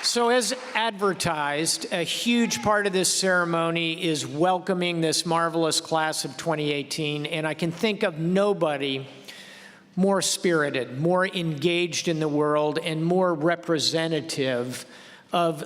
So as advertised, a huge part of this ceremony is welcoming this marvelous class of 2018, and I can think of nobody more spirited, more engaged in the world, and more representative of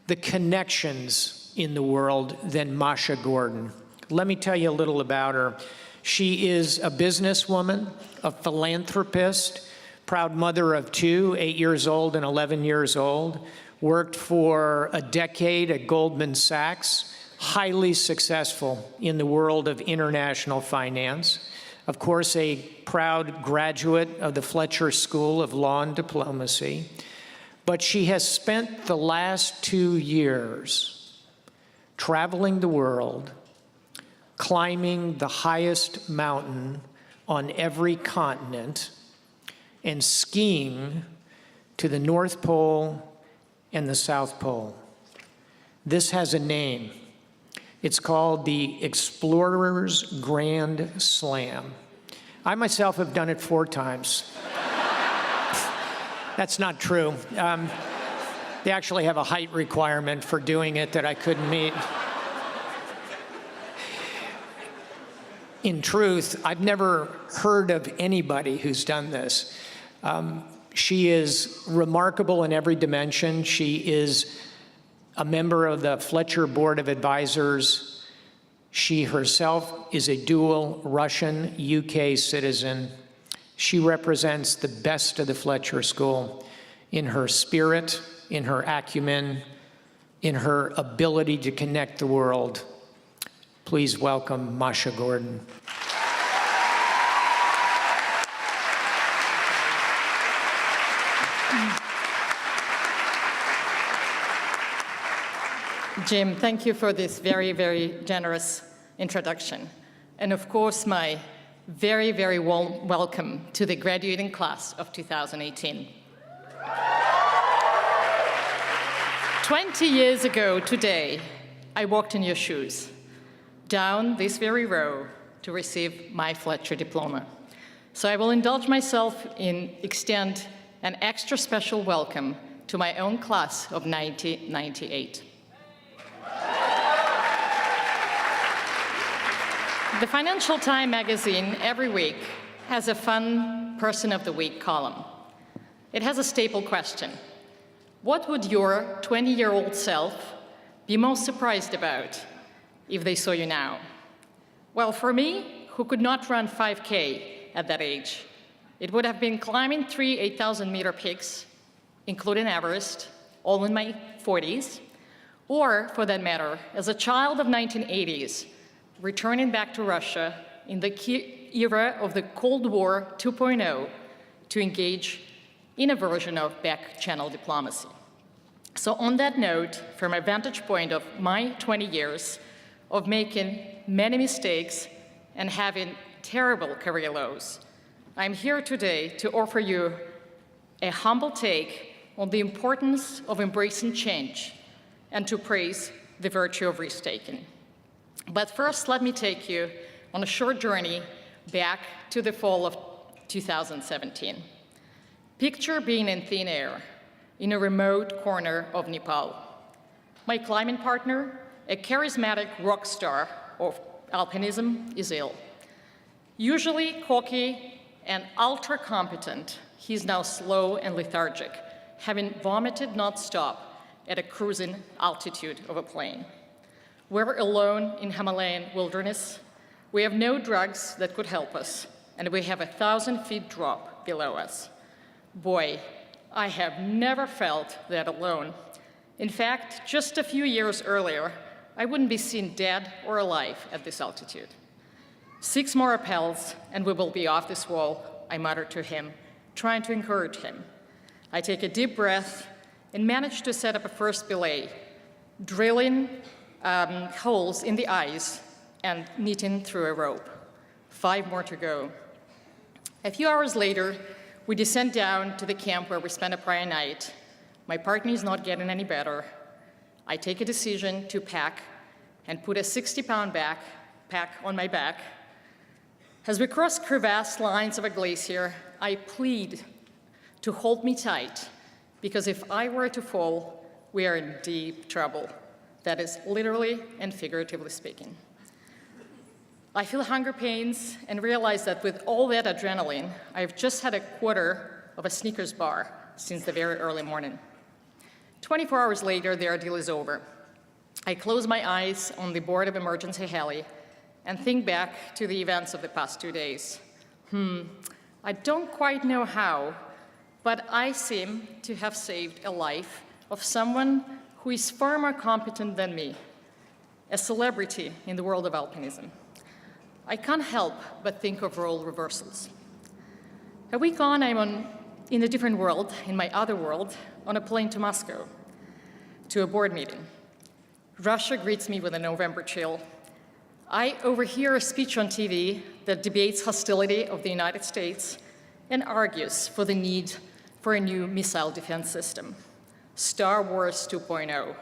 the connections in the world than Masha Gordon. Let me tell you a little about her. She is a businesswoman, a philanthropist, proud mother of two, 8 years old and 11 years old, worked for a decade at Goldman Sachs, highly successful in the world of international finance. Of course, a proud graduate of the Fletcher School of Law and Diplomacy. But she has spent the last 2 years traveling the world, climbing the highest mountain on every continent, and skiing to the North Pole and the South Pole. This has a name. It's called the Explorer's Grand Slam. I myself have done it 4 times. That's not true. They actually have a height requirement for doing it that I couldn't meet. In truth, I've never heard of anybody who's done this. She is remarkable in every dimension. She is a member of the Fletcher Board of Advisors. She herself is a dual Russian-UK citizen. She represents the best of the Fletcher School in her spirit, in her acumen, in her ability to connect the world. Please welcome Masha Gordon. Jim, thank you for this very, very generous introduction. And of course, my very, very warm welcome to the graduating class of 2018. 20 years ago today, I walked in your shoes, down this very row to receive my Fletcher diploma. So I will indulge myself in extend an extra special welcome to my own class of 1998. The Financial Times magazine every week has a fun Person of the Week column. It has a staple question. What would your 20-year-old self be most surprised about if they saw you now? Well, for me, who could not run 5K at that age, it would have been climbing 3 8,000-meter peaks, including Everest, all in my 40s, or, for that matter, as a child of 1980s, returning back to Russia in the key era of the Cold War 2.0 to engage in a version of back-channel diplomacy. So on that note, from a vantage point of my 20 years of making many mistakes and having terrible career lows, I'm here today to offer you a humble take on the importance of embracing change and to praise the virtue of risk-taking. But first, let me take you on a short journey back to the fall of 2017. Picture being in thin air in a remote corner of Nepal. My climbing partner, a charismatic rock star of alpinism, is ill. Usually cocky and ultra-competent, he's now slow and lethargic, having vomited non-stop at a cruising altitude of a plane. We're alone in Himalayan wilderness. We have no drugs that could help us, and we have a 1,000-foot drop below us. Boy, I have never felt that alone. In fact, just a few years earlier, I wouldn't be seen dead or alive at this altitude. 6 more rappels, and we will be off this wall, I mutter to him, trying to encourage him. I take a deep breath and manage to set up a first belay, drilling holes in the ice and knitting through a rope. 5 more to go. A few hours later, we descend down to the camp where we spent a prior night. My partner is not getting any better. I take a decision to pack and put a 60-pound backpack on my back. As we cross crevassed lines of a glacier, I plead to hold me tight because if I were to fall, we are in deep trouble. That is literally and figuratively speaking. I feel hunger pains and realize that with all that adrenaline, I've just had a quarter of a Snickers bar since the very early morning. 24 hours later, the ordeal is over. I close my eyes on the board of emergency heli and think back to the events of the past 2 days. I don't quite know how, but I seem to have saved a life of someone who is far more competent than me, a celebrity in the world of alpinism. I can't help but think of role reversals. A week on, I'm in a different world, in my other world, on a plane to Moscow, to a board meeting. Russia greets me with a November chill. I overhear a speech on TV that debates hostility of the United States and argues for the need for a new missile defense system. Star Wars 2.0.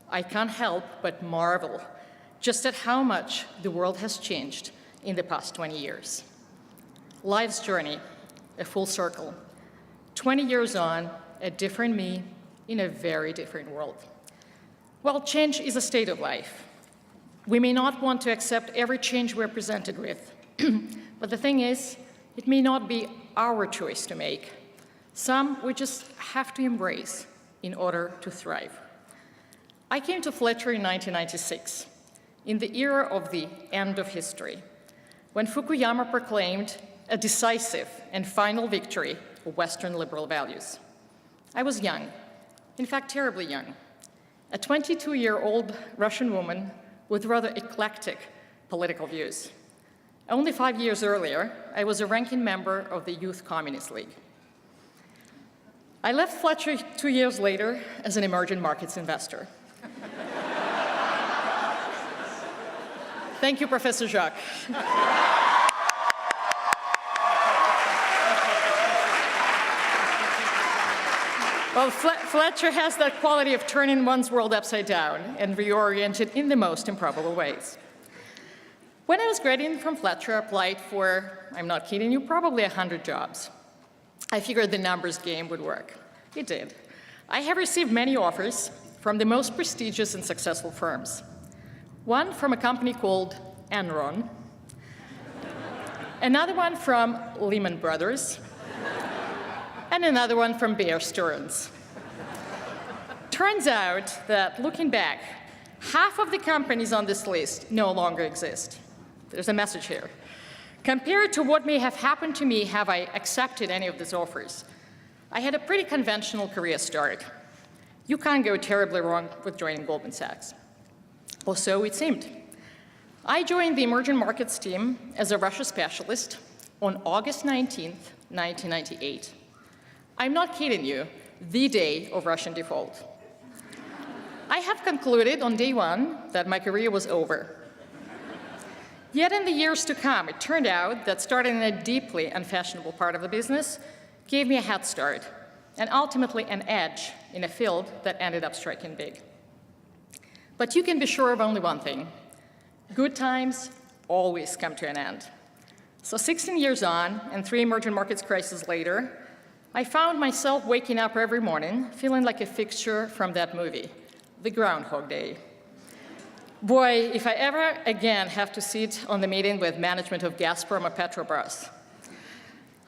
I can't help but marvel just at how much the world has changed in the past 20 years. Life's journey, a full circle. 20 years on, a different me in a very different world. Well, change is a state of life. We may not want to accept every change we're presented with, but the thing is, it may not be our choice to make. Some we just have to embrace in order to thrive. I came to Fletcher in 1996, in the era of the end of history, when Fukuyama proclaimed a decisive and final victory of Western liberal values. I was young, in fact, terribly young, a 22-year-old Russian woman with rather eclectic political views. Only 5 years earlier, I was a ranking member of the Youth Communist League. I left Fletcher 2 years later as an emerging markets investor. Thank you, Professor Jacques. Well, Fletcher has that quality of turning one's world upside down and reorient it in the most improbable ways. When I was graduating from Fletcher, I applied for, I'm not kidding you, probably 100 jobs. I figured the numbers game would work. It did. I have received many offers from the most prestigious and successful firms. One from a company called Enron, another one from Lehman Brothers, and another one from Bear Stearns. Turns out that, looking back, half of the companies on this list no longer exist. There's a message here. Compared to what may have happened to me have I accepted any of these offers, I had a pretty conventional career start. You can't go terribly wrong with joining Goldman Sachs. Or so it seemed. I joined the emerging markets team as a Russia specialist on August 19th, 1998. I'm not kidding you, the day of Russian default. I have concluded on day one that my career was over. Yet in the years to come, it turned out that starting in a deeply unfashionable part of the business gave me a head start, and ultimately an edge in a field that ended up striking big. But you can be sure of only one thing. Good times always come to an end. So 16 years on, and 3 emerging markets crises later, I found myself waking up every morning feeling like a fixture from that movie, The Groundhog Day. Boy, if I ever again have to sit on the meeting with management of Gazprom or Petrobras.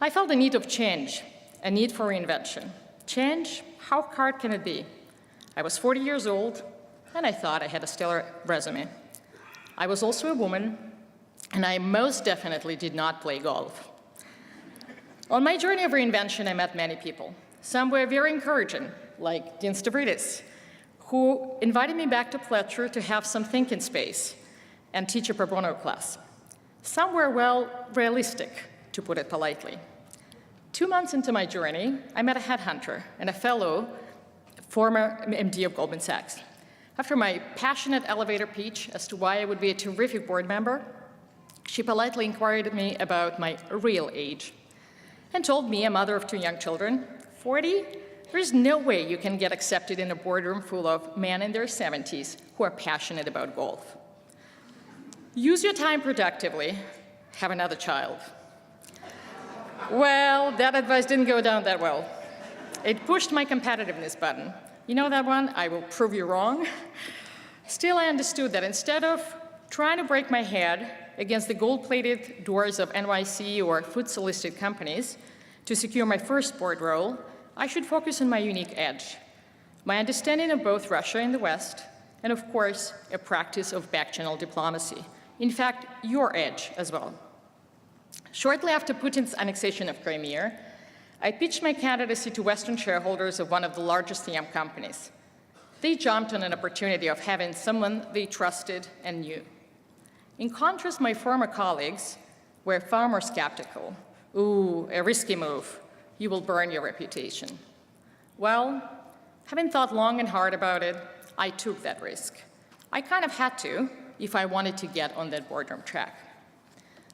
I felt a need of change, a need for reinvention. Change? How hard can it be? I was 40 years old, and I thought I had a stellar resume. I was also a woman, and I most definitely did not play golf. On my journey of reinvention, I met many people. Some were very encouraging, like Dean Stavridis, who invited me back to Fletcher to have some thinking space and teach a pro bono class. Some were, well, realistic, to put it politely. 2 months into my journey, I met a headhunter and a fellow, former MD of Goldman Sachs. After my passionate elevator pitch as to why I would be a terrific board member, she politely inquired of me about my real age and told me, a mother of 2 young children, 40? There's no way you can get accepted in a boardroom full of men in their 70s who are passionate about golf. Use your time productively, have another child. Well, that advice didn't go down that well. It pushed my competitiveness button. You know that one? I will prove you wrong. Still, I understood that instead of trying to break my head against the gold-plated doors of NYC or FTSE-listed companies to secure my first board role, I should focus on my unique edge, my understanding of both Russia and the West, and of course, a practice of back-channel diplomacy. In fact, your edge as well. Shortly after Putin's annexation of Crimea, I pitched my candidacy to Western shareholders of one of the largest EM companies. They jumped on an opportunity of having someone they trusted and knew. In contrast, my former colleagues were far more skeptical. Ooh, a risky move. You will burn your reputation. Well, having thought long and hard about it, I took that risk. I kind of had to if I wanted to get on that boardroom track.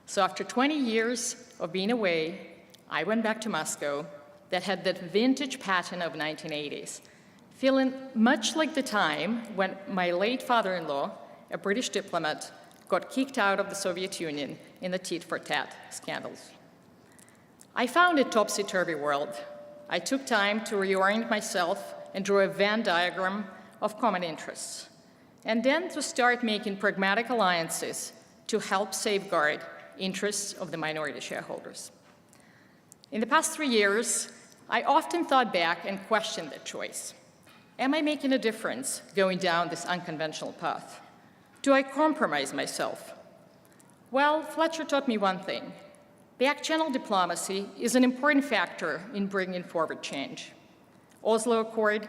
So after 20 years of being away, I went back to Moscow that had that vintage pattern of 1980s, feeling much like the time when my late father-in-law, a British diplomat, got kicked out of the Soviet Union in the tit-for-tat scandals. I found a topsy-turvy world. I took time to reorient myself and drew a Venn diagram of common interests, and then to start making pragmatic alliances to help safeguard interests of the minority shareholders. In the past 3 years, I often thought back and questioned that choice. Am I making a difference going down this unconventional path? Do I compromise myself? Well, Fletcher taught me one thing. Back-channel diplomacy is an important factor in bringing forward change. Oslo Accord,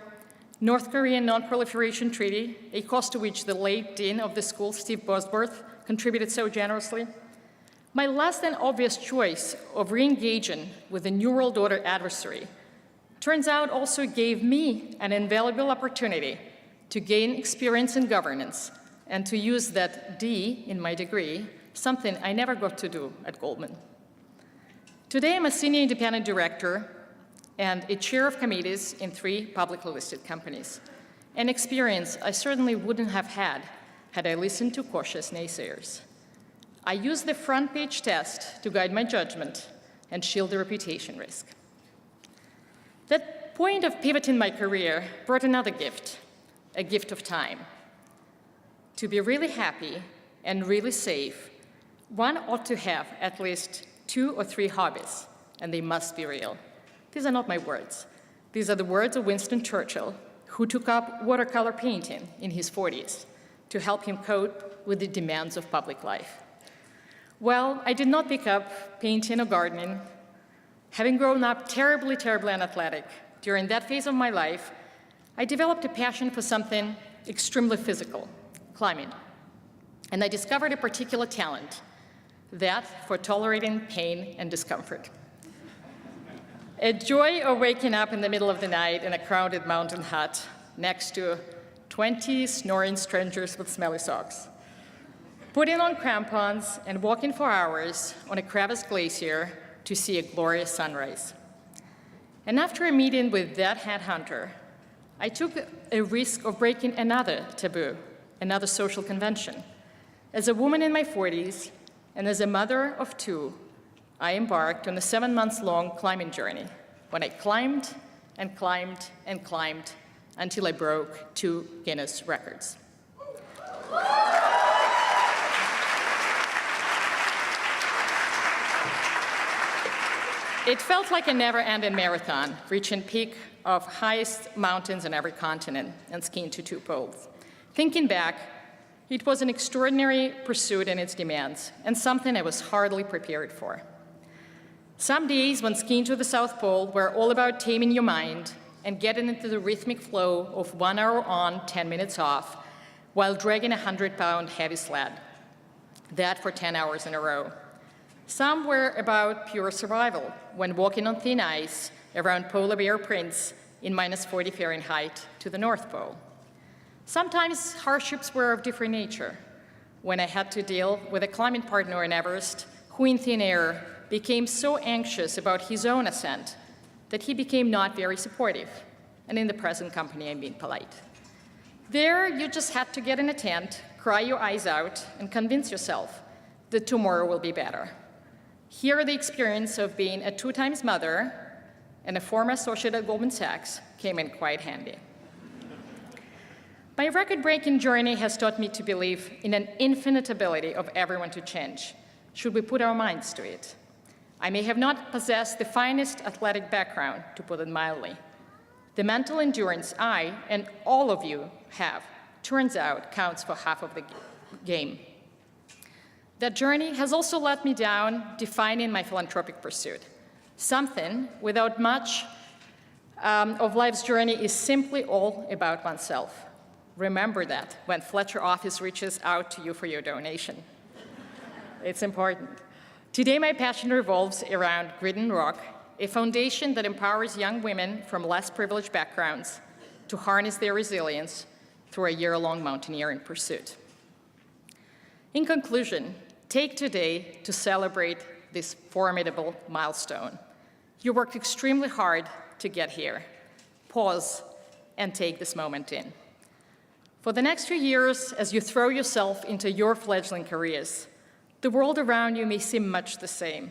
North Korean Non-Proliferation Treaty, a cost to which the late dean of the school, Steve Bosworth, contributed so generously. My less than obvious choice of re-engaging with a New World Order adversary turns out also gave me an invaluable opportunity to gain experience in governance and to use that D in my degree, something I never got to do at Goldman. Today, I'm a senior independent director and a chair of committees in 3 publicly listed companies, an experience I certainly wouldn't have had I listened to cautious naysayers. I use the front page test to guide my judgment and shield the reputation risk. That point of pivot in my career brought another gift, a gift of time. To be really happy and really safe, one ought to have at least 2 or 3 hobbies, and they must be real. These are not my words. These are the words of Winston Churchill, who took up watercolor painting in his 40s to help him cope with the demands of public life. Well, I did not pick up painting or gardening. Having grown up terribly, terribly unathletic, during that phase of my life, I developed a passion for something extremely physical, climbing. And I discovered a particular talent, that for tolerating pain and discomfort. A joy of waking up in the middle of the night in a crowded mountain hut next to 20 snoring strangers with smelly socks. Putting on crampons and walking for hours on a crevassed glacier to see a glorious sunrise. And after a meeting with that headhunter, I took a risk of breaking another taboo, another social convention. As a woman in my 40s, and as a mother of 2, I embarked on a 7-month-long climbing journey when I climbed and climbed and climbed until I broke 2 Guinness records. It felt like a never-ending marathon, reaching peak of highest mountains on every continent and skiing to 2 poles. Thinking back, it was an extraordinary pursuit in its demands, and something I was hardly prepared for. Some days when skiing to the South Pole were all about taming your mind and getting into the rhythmic flow of 1 hour on, 10 minutes off, while dragging a 100-pound heavy sled. That for 10 hours in a row. Some were about pure survival, when walking on thin ice around polar bear prints in -40 Fahrenheit to the North Pole. Sometimes hardships were of different nature, when I had to deal with a climbing partner in Everest who in thin air became so anxious about his own ascent that he became not very supportive, and in the present company I'm being polite. There, you just had to get in a tent, cry your eyes out, and convince yourself that tomorrow will be better. Here, the experience of being a 2-time mother, and a former associate at Goldman Sachs came in quite handy. My record-breaking journey has taught me to believe in an infinite ability of everyone to change, should we put our minds to it. I may have not possessed the finest athletic background, to put it mildly. The mental endurance I and all of you have, turns out, counts for half of the game. That journey has also led me down defining my philanthropic pursuit. Something without much of life's journey is simply all about oneself. Remember that when Fletcher office reaches out to you for your donation. It's important. Today, my passion revolves around Grit and Rock, a foundation that empowers young women from less privileged backgrounds to harness their resilience through a year-long mountaineering pursuit. In conclusion, take today to celebrate this formidable milestone. You worked extremely hard to get here. Pause and take this moment in. For the next few years, as you throw yourself into your fledgling careers, the world around you may seem much the same.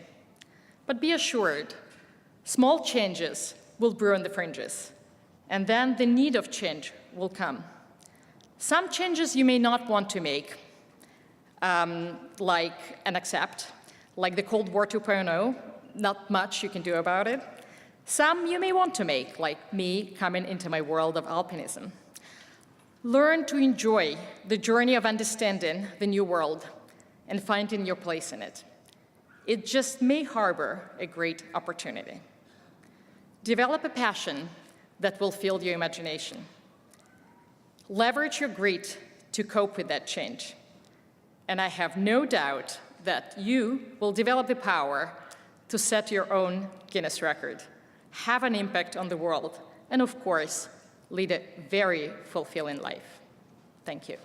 But be assured, small changes will brew on the fringes, and then the need of change will come. Some changes you may not want to make, like and accept, like the Cold War 2.0, not much you can do about it. Some you may want to make, like me coming into my world of alpinism. Learn to enjoy the journey of understanding the new world and finding your place in it. It just may harbor a great opportunity. Develop a passion that will fill your imagination. Leverage your grit to cope with that change. And I have no doubt that you will develop the power to set your own Guinness record, have an impact on the world, and of course, lead a very fulfilling life. Thank you.